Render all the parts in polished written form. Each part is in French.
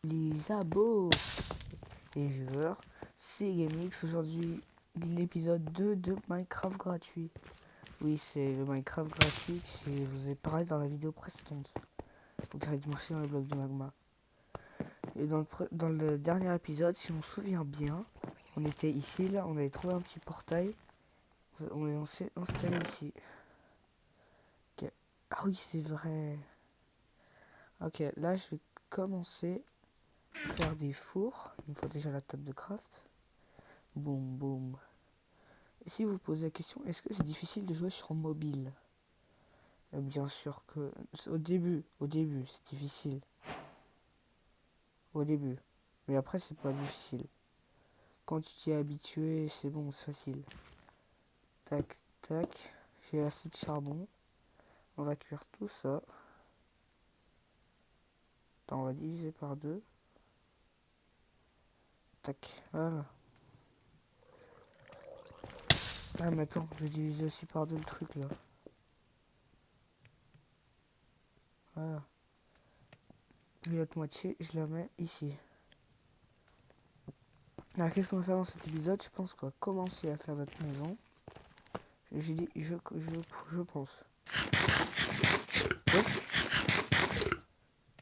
Les abos et viewers, c'est GameX. Aujourd'hui, l'épisode 2 de Minecraft gratuit. Oui, c'est le Minecraft gratuit que je vous ai parlé dans la vidéo précédente. Faut que j'arrête de marcher dans les blocs de magma. Et dans le dernier épisode, si on se souvient bien, on était ici, là, on avait trouvé un petit portail. On s'est installé ici. Ok. Ah oui, c'est vrai. Ok, là, je vais commencer à faire des fours. Il me faut déjà la table de craft. Boum, boum. Et si vous posez la question, est-ce que c'est difficile de jouer sur mobile? Bien sûr que au début, c'est difficile. Au début. Mais après, c'est pas difficile. Quand tu t'y es habitué, c'est bon, c'est facile. Tac, tac. J'ai assez de charbon. On va cuire tout ça. Attends, on va diviser par deux. Tac, voilà. Ah, mais attends, je vais diviser aussi par deux le truc là. Voilà. Et l'autre moitié, je la mets ici. Alors, qu'est-ce qu'on va faire dans cet épisode? Je pense qu'on va commencer à faire notre maison. J'ai dit, je pense. Wesh.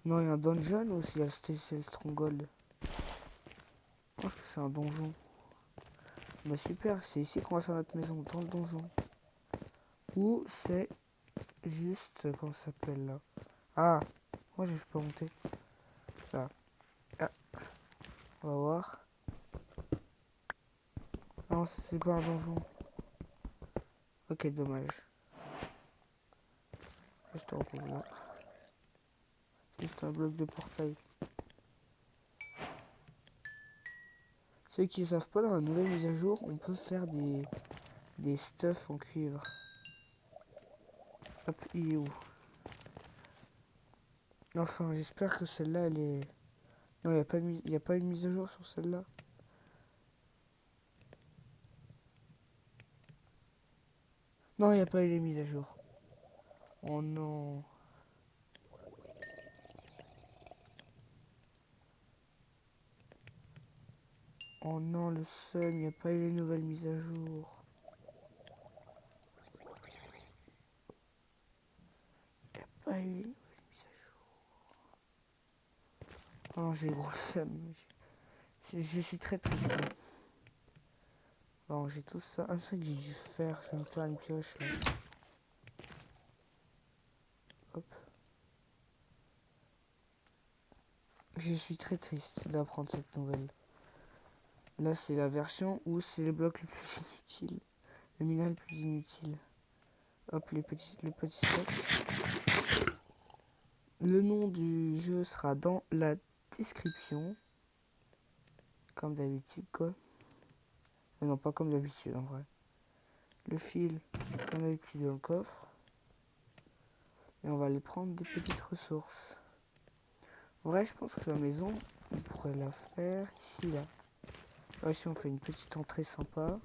Non, il y a un dungeon aussi, il y a le Stronghold. Je pense que c'est un donjon. Bah super, c'est ici qu'on va faire notre maison, dans le donjon. Ou c'est juste, comment ça s'appelle là? Ah, moi je peux monter. Ça. Ah, on va voir. Non, c'est pas un donjon. Ok, dommage. Je te repose là. C'est juste un bloc de portail. Ceux qui ne savent pas, dans la nouvelle mise à jour, on peut faire des stuffs en cuivre. Hop, il est où? Enfin, j'espère que celle-là, elle est... Non, il n'y a pas une mise à jour sur celle-là. Non, il n'y a pas eu les mises à jour. Oh non. Oh non, le seul, il n'y a pas eu les nouvelles mises à jour. Il n'y a pas eu les nouvelles mises à jour. Oh non, j'ai gros seum. Je suis très triste. Bon, j'ai tout ça. Un truc que j'ai dû faire, je vais me faire une pioche là. Hop. Je suis très triste d'apprendre cette nouvelle. Là, c'est la version où c'est le bloc le plus inutile. Le minerai le plus inutile. Hop, le petit stock. Le nom du jeu sera dans la description. Comme d'habitude, quoi. Mais non, pas comme d'habitude, en vrai. Le fil, comme d'habitude, dans le coffre. Et on va aller prendre des petites ressources. En vrai, je pense que la maison, on pourrait la faire ici, là. Là, ici, on fait une petite entrée sympa.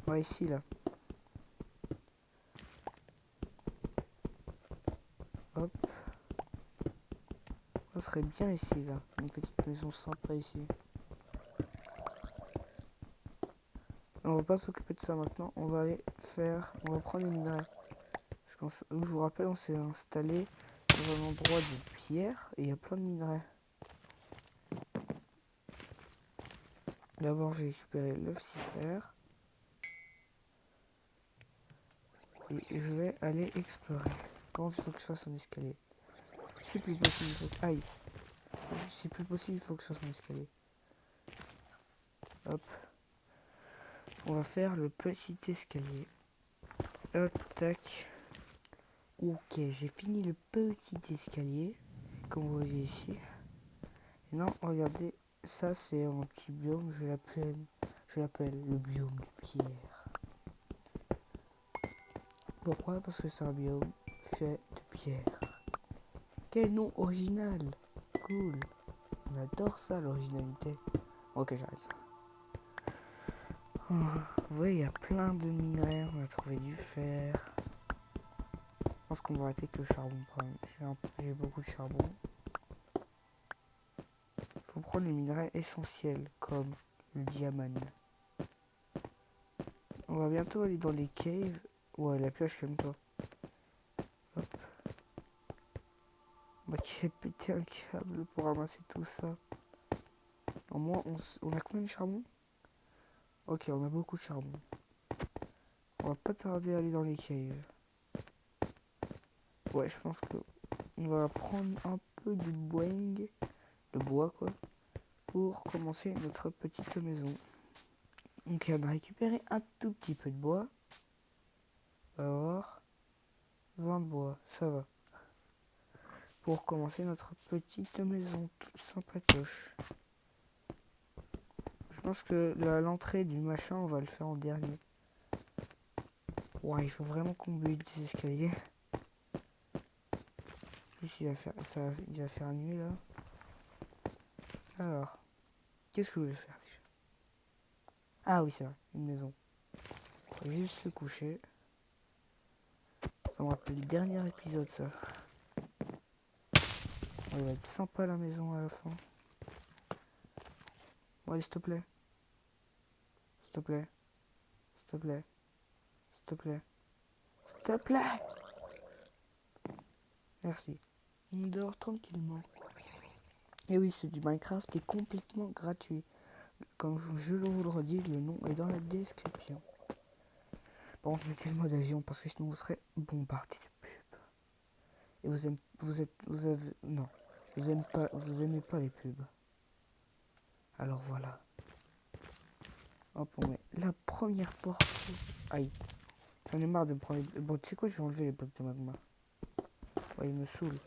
Ouais, ici, là. Hop. Ça serait bien ici, là. Une petite maison sympa ici. On va pas s'occuper de ça maintenant. On va aller faire... On va prendre les minerais. Je vous rappelle, on s'est installé dans un endroit de pierre. Et il y a plein de minerais. D'abord, j'ai récupéré le fer. Et je vais aller explorer. Comment il faut que je fasse un escalier? C'est plus possible. Aïe. C'est plus possible, il faut que je fasse un escalier. Hop. On va faire le petit escalier. Hop, tac. Ok, j'ai fini le petit escalier. Comme vous voyez ici. Et non, regardez. Ça, c'est un petit biome. Je l'appelle le biome de pierre. Pourquoi? Parce que c'est un biome fait de pierre. Quel nom original! Cool. On adore ça, l'originalité. Ok, j'arrête. Vous voyez, il y a plein de minerais. On a trouvé du fer. Je pense qu'on va arrêter avec le charbon. J'ai beaucoup de charbon. prendre les minerais essentiels comme le diamant. On va bientôt aller dans les caves. Ouais, la pioche, calme-toi. Hop. On va péter un câble pour ramasser tout ça. Au moins, on a combien de charbon? Ok, on a beaucoup de charbon. On va pas tarder à aller dans les caves. Ouais, je pense que on va prendre un peu de bois quoi, pour commencer notre petite maison. Donc on a récupéré un tout petit peu de bois. On va voir. 20 de bois, ça va. Pour commencer notre petite maison toute sympatoche. Je pense que l'entrée du machin, on va le faire en dernier. Ouais, il faut vraiment qu'on build des escaliers. Plus il va faire nuit là. Alors, qu'est-ce que vous voulez faire déjà? Ah oui, c'est vrai, une maison. On va juste se coucher. Ça me rappelle le dernier épisode, ça. Elle va être sympa la maison à la fin. Bon, allez, s'il te plaît. S'il te plaît. S'il te plaît. S'il te plaît. S'il te plaît. Merci. On dort tranquillement. Et oui, c'est du Minecraft et complètement gratuit. Comme je vous le redis, le nom est dans la description. Bon, mettez le mode avion parce que sinon vous serez bombardé de pubs. Et vous aimez pas les pubs. Alors voilà. Hop, on met la première porte. Aïe. J'en ai marre de me prendre les... Bon, tu sais quoi, je vais enlever les blocs de magma. Ouais, il me saoule.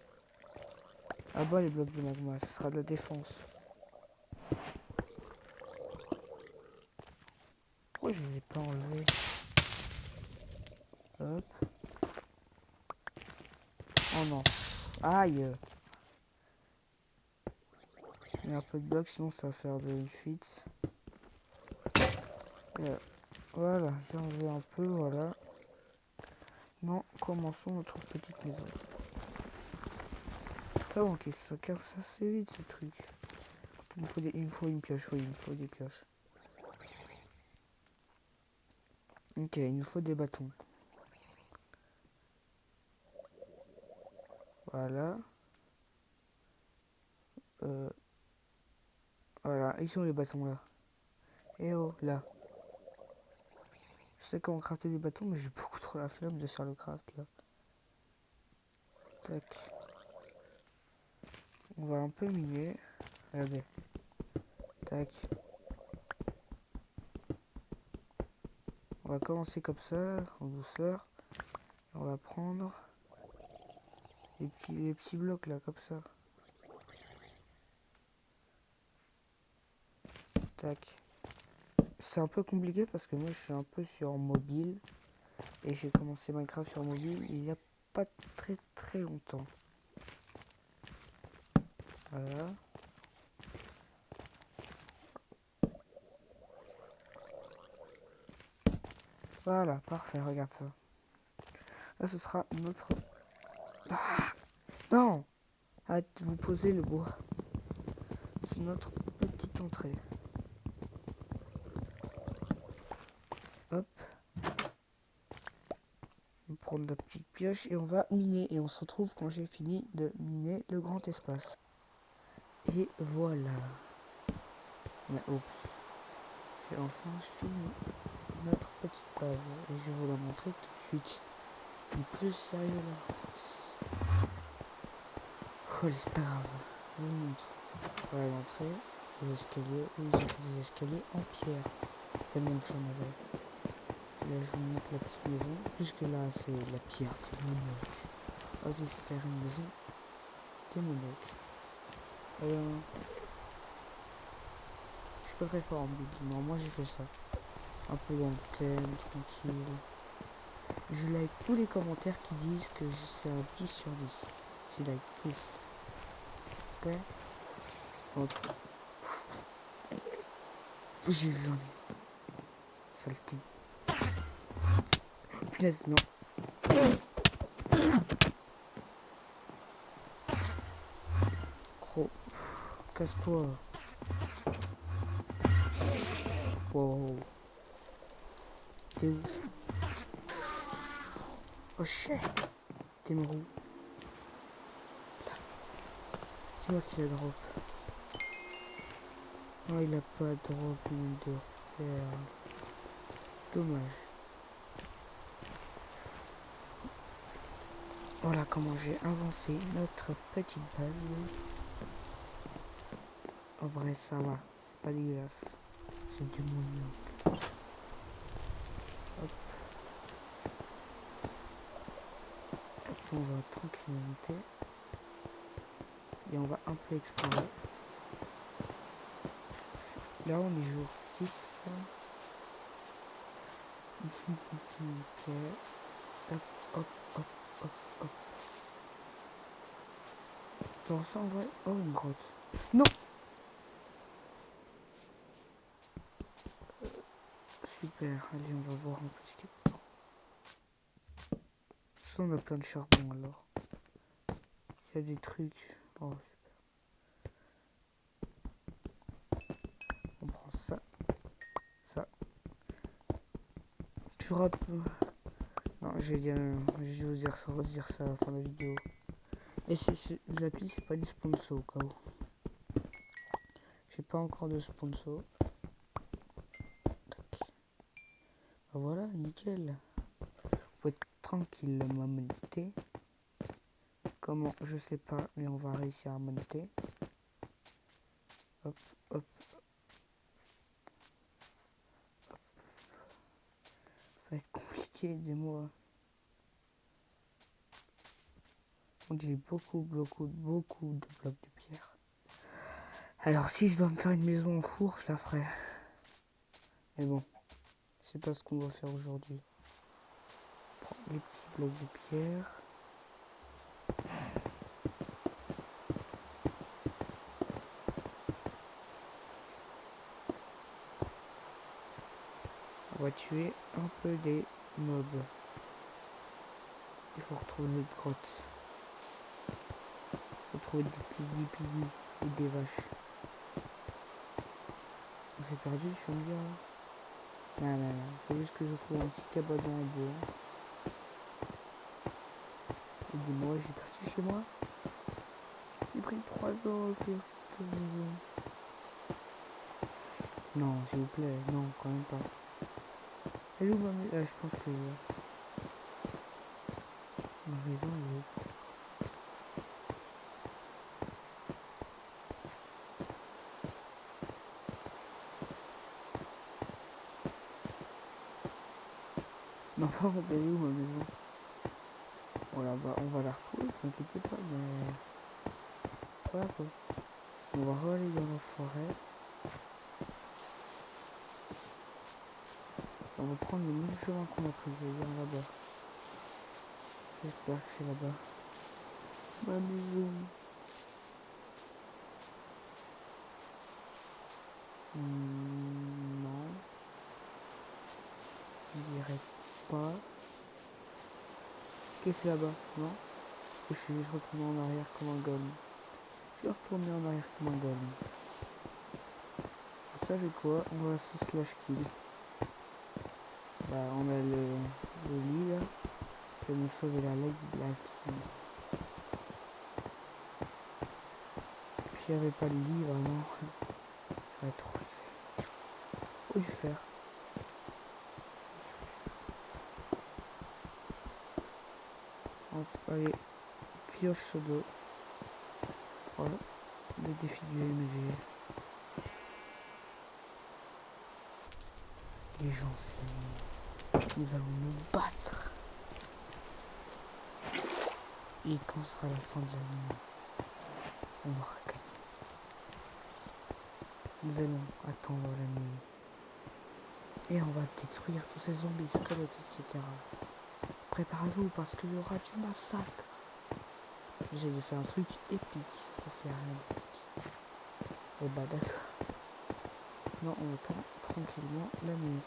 Ah bah, les blocs de magma, ce sera de la défense. Pourquoi je les ai pas enlevés? Hop. Oh non. Aïe. Il y a un peu de blocs, sinon ça va faire de une fuite. Voilà, j'ai enlevé un peu, voilà. Non, commençons notre petite maison. Ah bon, ok, ça casse assez vite ce truc. Il me faut une pioche, oui, il me faut des pioches. Ok, il nous faut des bâtons. Voilà. Voilà, ils sont les bâtons là. Et oh, là. Je sais comment crafter des bâtons, mais j'ai beaucoup trop la flemme de faire le craft là. Tac. On va un peu miner. Regardez. Tac. On va commencer comme ça, en douceur. On va prendre les petits blocs là, comme ça. Tac. C'est un peu compliqué parce que moi je suis un peu sur mobile. Et j'ai commencé Minecraft sur mobile il n'y a pas très longtemps. Voilà. Voilà, parfait, regarde ça. Là ce sera notre... Ah non. Arrête de vous poser le bois. C'est notre petite entrée. Hop. On va prendre la petite pioche et on va miner. Et on se retrouve quand j'ai fini de miner le grand espace. Et voilà. Mais oups. J'ai enfin fini notre petite base. Et je vais vous la montrer tout de suite. Mais plus sérieux là. Oh, c'est pas grave. Je vous montre. Voilà l'entrée. Les escaliers. Oui, j'ai fait des escaliers en pierre. Tellement que j'en avais. Là, je vous montre la petite maison. Puisque là, c'est la pierre démoniaque. Vas-y, faire une maison démoniaque. Je suis pas très fort en build. Non, moi j'ai fait ça. Un peu dans le thème, tranquille. Je like tous les commentaires qui disent que c'est un 10 sur 10. Je like tous. Ok. Entre. J'ai vu un... Saleté. Punaise, non. Gros. Casse-toi. Wow. T'es où? Oh shit. T'es mort où? C'est moi qui la drop. Non, il a pas drop une de perles. Dommage. Voilà comment j'ai avancé notre petite base. En vrai, ça va. C'est pas dégueulasse. C'est du mignon. Hop. Hop, on va tranquillement monter. Et on va un peu explorer. Là, on est jour 6. Ok. Hop, hop, hop, hop, hop. Pour ça, on va... Oh, une grotte. Non! Super. Allez, on va voir un peu ce qu'il y a. Ça, on a plein de charbon, alors. Il y a des trucs. Oh, super. On prend ça. Ça. Tu rappelles... Non, je vais vous dire ça à la fin de la vidéo. Et les applis, c'est pas du sponsor au cas où. J'ai pas encore de sponsor. Tac. Bah voilà, nickel. Vous pouvez être tranquille, ma monter. Comment, je sais pas, mais on va réussir à monter. Hop, hop. Ça va être compliqué, dis-moi. J'ai beaucoup de blocs de pierre. Alors si je dois me faire une maison en four, je la ferai. Mais bon, c'est pas ce qu'on va faire aujourd'hui. Prends les petits blocs de pierre. On va tuer un peu des mobs. Il faut retrouver notre grotte. Il faut trouver des piggy ou des vaches. On s'est perdu, je me dire. Non. Faut juste que je trouve un petit cabanon en bois. Et dis-moi, j'ai parti chez moi. J'ai pris 3 ans à faire cette maison. Non, s'il vous plaît, non, quand même pas. Elle est où ma maison? Je pense que ma maison elle est où? Non, pas elle est où ma maison? Voilà, bah, on va la retrouver, ne vous inquiétez pas, mais... Voilà quoi. On va aller dans la forêt. On va prendre le même chemin qu'on a pris, c'est-à-dire là-bas. J'espère que c'est là-bas. Ma maison. Non. Je dirais pas. Qu'est-ce que c'est là-bas? Non? Je suis juste retourné en arrière comme un golem. Je suis retourné en arrière comme un golem. Vous savez quoi? On va se slash kill. Bah, on a le lit là. Qui va nous sauver la vie. S'il n'y avait pas le lit, vraiment, j'aurais trop fait. Ou du fer. On va aller pioche sur dos. Voilà. Le défi du MG. Les gens, nous allons nous battre. Et quand sera la fin de la nuit, on aura gagné. Nous allons attendre la nuit. Et on va détruire tous ces zombies, squelettes, etc. Préparez-vous parce qu'il y aura du massacre. J'ai fait un truc épique, sauf qu'il n'y a rien d'épique. Et bah d'accord. Non, on attend tranquillement la nuit.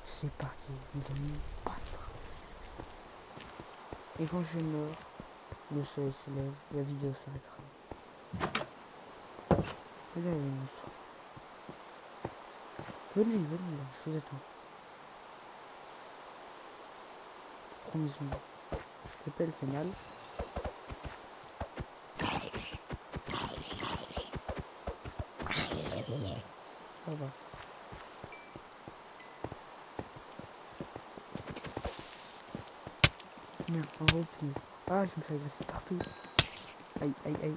C'est parti, nous allons nous battre. Et quand je meurs, le soleil se lève, la vidéo s'arrêtera. Venez les monstres. Venez, venez, je vous attends. Premier son. Appel final. Ça va. Merde, en gros, plus. Ah, je me fais agresser partout. Aïe, aïe, aïe.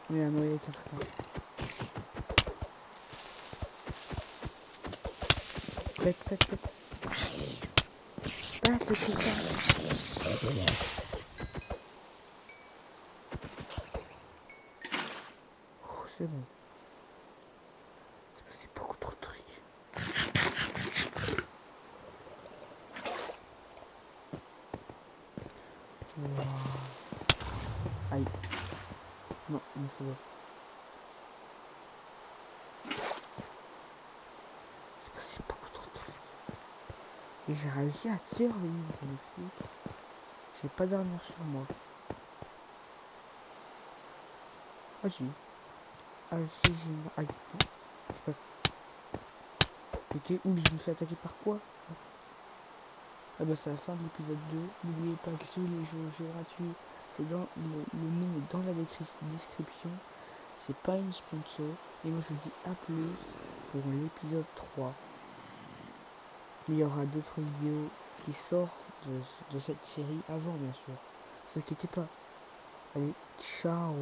Mais un noyau avec un traitement. Pète, pète, pète. Pète le critère. C'est bon. C'est beaucoup trop de trucs. Wow. Aïe. Non, il faut. C'est passé beaucoup trop de trucs. Et j'ai réussi à survivre, on m'explique. J'ai pas d'armure sur moi. Ah si. Ah si, j'ai une... Aïe, non. Je passe. Ok, ouh, je me suis attaqué par quoi? Ah bah c'est la fin de l'épisode 2. N'oubliez pas que tous les jeux gratuits, c'est dans le nom est dans la description. C'est pas une sponsor. Et moi je vous dis à plus pour l'épisode 3. Mais il y aura d'autres vidéos qui sortent de cette série avant bien sûr. Ne vous inquiétez pas. Allez, ciao.